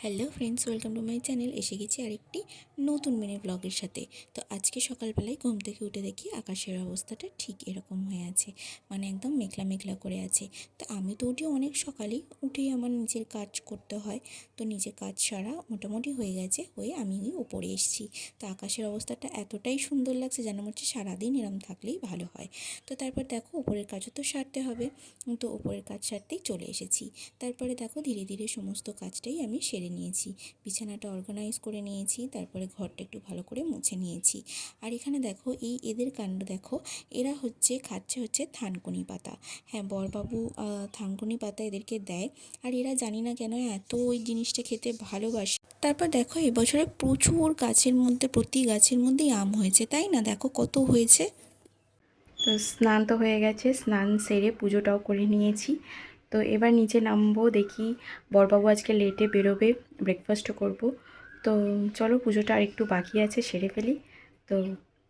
Hello friends, welcome to my channel. এসে গেছি আরেকটি নতুন মিনি ব্লগের সাথে। তো আজকে সকালবেলায় ঘুম থেকে উঠে দেখি আকাশের অবস্থাটা ঠিক এরকম হয়ে আছে, মানে একদম মেঘলা মেঘলা করে আছে। তো আমি তো উঠি অনেক সকালেই, উঠেই আমার নিজের কাজ করতে হয়। তো নিজের কাজ সারা মোটামুটি হয়ে গেছে, হয়ে আমি উপরে এসেছি। তো আকাশের অবস্থাটা এতটাই সুন্দর লাগছে যেন মনে হচ্ছে সারাদিন এরম থাকলেই ভালো হয়। তো তারপর দেখো উপরের কাজও তো সারতে হবে, তো উপরের কাজ সারতেই চলে এসেছি। তারপরে দেখো ধীরে ধীরে সমস্ত কাজটাই আমি সেরে নিয়েছি। বিছানাটা অর্গানাইজ করে নিয়েছি, তারপরে ঘরটা একটু ভালো করে মুছে নিয়েছি। আর এখানে দেখো এদের কাণ্ড দেখো, এরা খাচ্ছে থানকুনি পাতা। হ্যাঁ, বরবাবু থানকুনি পাতা এদেরকে দেয়, আর এরা জানি না কেন এত ওই জিনিসটা খেতে ভালোবাসে। তারপর দেখো এবছরে প্রচুর গাছের মধ্যে, প্রতি গাছের মধ্যেই আম হয়েছে, তাই না? দেখো কত হয়েছে। তো স্নান তো হয়ে গেছে, স্নান সেরে পুজোটাও করে নিয়েছি। তো এবার নিচে নামবো, দেখি বরবাবু আজকে লেটে বেরোবে, ব্রেকফাস্টও করব। তো চলো, পুজোটা আর একটু বাকি আছে, সেরে ফেলি। তো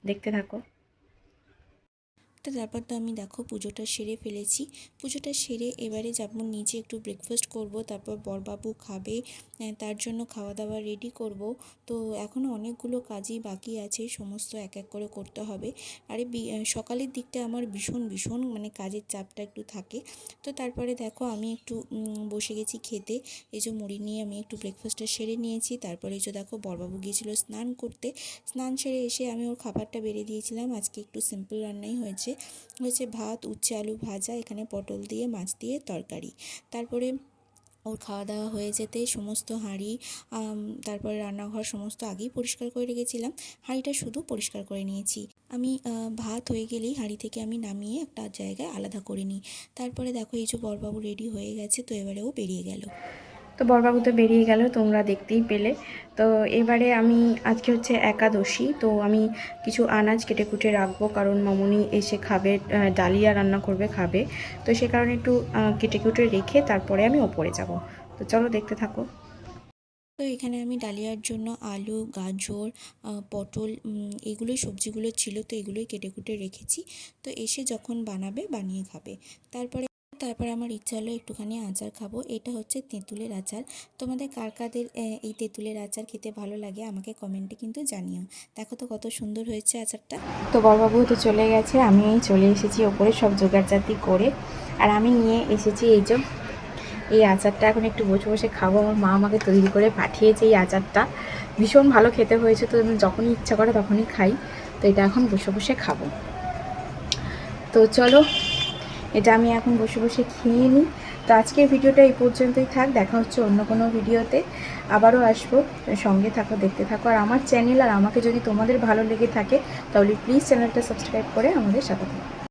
দেখতে থাকো। তো তারপর তো আমি দেখো পুজোটা সেরে ফেলেছি। পুজোটা সেরে এবারে যাবো নিচে, একটু ব্রেকফাস্ট করব, তারপর বরবাবু খাবে, তার জন্য খাওয়া দাওয়া রেডি করব। তো এখনও অনেকগুলো কাজই বাকি আছে, সমস্ত এক এক করে করতে হবে। আর সকালের দিকটা আমার ভীষণ ভীষণ মানে কাজের চাপটা একটু থাকে। তো তারপরে দেখো আমি একটু বসে গেছি খেতে। এই যে মুড়ি নিয়ে আমি একটু ব্রেকফাস্টটা সেরে নিয়েছি। তারপরে এই যে দেখো বরবাবু গিয়েছিল স্নান করতে, স্নান সেরে এসে আমি ওর খাবারটা বেড়ে দিয়েছিলাম। আজকে একটু সিম্পল রান্নাই হয়েছে ভাত, উচ্ছে আলু ভাজা, এখানে পটল দিয়ে মাছ দিয়ে তরকারি। তারপরে ওর খাওয়া দাওয়া হয়ে যেতে সমস্ত হাঁড়ি, তারপরে রান্নাঘর সমস্ত আগেই পরিষ্কার করে রেখেছিলাম, হাঁড়িটা শুধু পরিষ্কার করে নিয়েছি আমি। ভাত হয়ে গেলেই হাঁড়ি থেকে আমি নামিয়ে একটা জায়গায় আলাদা করে নিই। তারপরে দেখো এই যে বরবাবু রেডি হয়ে গেছে, তো এবারে ও বেরিয়ে গেল। তো বরবাবু তো বেরিয়ে গেল, তোমরা দেখতেই পেলে। তো এবারে আমি আজকে হচ্ছে একাদশী, তো আমি কিছু আনাজ কেটে কুটে রাখবো, কারণ মামুনি এসে খাবে, ডালিয়া রান্না করবে, খাবে। তো সে কারণে একটু কেটে কুটে রেখে তারপরে আমি ওপরে যাব। তো চলো দেখতে থাকো। তো এখানে আমি ডালিয়ার জন্য আলু, গাজর, পটল, এগুলোই সবজিগুলো ছিল, তো এগুলোই কেটে কুটে রেখেছি। তো এসে যখন বানাবে বানিয়ে খাবে। তারপরে আমার ইচ্ছা হলো একটুখানি আচার খাবো। এটা হচ্ছে তেঁতুলের আচার। তোমাদের কার কাদের এই তেঁতুলের আচার খেতে ভালো লাগে আমাকে কমেন্টে কিন্তু জানিও। দেখো তো কত সুন্দর হয়েছে আচারটা। তো বরবাবু তো চলে গেছে, আমি চলে এসেছি ওপরে সব জোগাড়জাতি করে। আর আমি নিয়ে এসেছি এই আচারটা, এখন একটু বসে বসে খাবো। আমার মা আমাকে তৈরি করে পাঠিয়েছে এই আচারটা, ভীষণ ভালো খেতে হয়েছে। তো আমি যখনই ইচ্ছা করে তখনই খাই। তো এটা এখন বসে বসে খাবো। তো চলো, এটা আমি এখন বসে বসে খেয়ে নিই। তো আজকের ভিডিওটা এই পর্যন্তই থাক, দেখা হচ্ছে অন্য কোনো ভিডিওতে, আবারও আসবো। সঙ্গে থাকো, দেখতে থাকো। আর আমার চ্যানেল আর আমাকে যদি তোমাদের ভালো লেগে থাকে তাহলে প্লিজ চ্যানেলটা সাবস্ক্রাইব করে আমাদের সাথে থাকো।